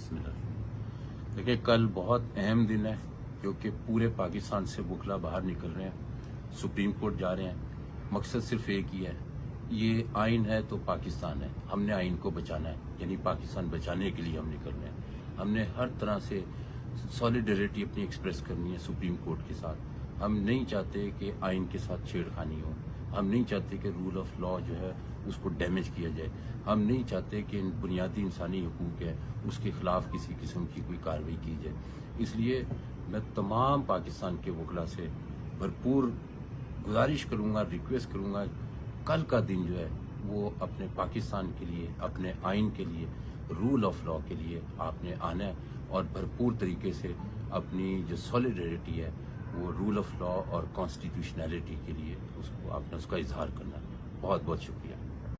बिस्मिल्लाह। देखिए, कल बहुत अहम दिन है क्योंकि पूरे पाकिस्तान से वकला बाहर निकल रहे हैं, सुप्रीम कोर्ट जा रहे हैं। मकसद सिर्फ एक ही है, ये आइन है तो पाकिस्तान है, हमने आइन को बचाना है, यानी पाकिस्तान बचाने के लिए हम निकल रहे हैं। हमने हर तरह से सॉलिडरिटी अपनी एक्सप्रेस करनी है सुप्रीम कोर्ट के साथ। हम नहीं चाहते कि आइन के साथ छेड़खानी हो, हम नहीं चाहते कि रूल ऑफ लॉ जो है उसको डैमेज किया जाए, हम नहीं चाहते कि बुनियादी इंसानी हकूक़ है उसके ख़िलाफ़ किसी किस्म की कोई कार्रवाई की जाए। इसलिए मैं तमाम पाकिस्तान के वकला से भरपूर गुजारिश करूँगा, रिक्वेस्ट करूँगा, कल का दिन जो है वो अपने पाकिस्तान के लिए, अपने आइन के लिए, रूल ऑफ लॉ के लिए आपने आना है और भरपूर तरीके से अपनी जो सॉलिडरिटी है वो रूल ऑफ लॉ और कॉन्स्टिट्यूशनैलिटी के लिए उसको आपने उसका इजहार करना है। बहुत बहुत शुक्रिया।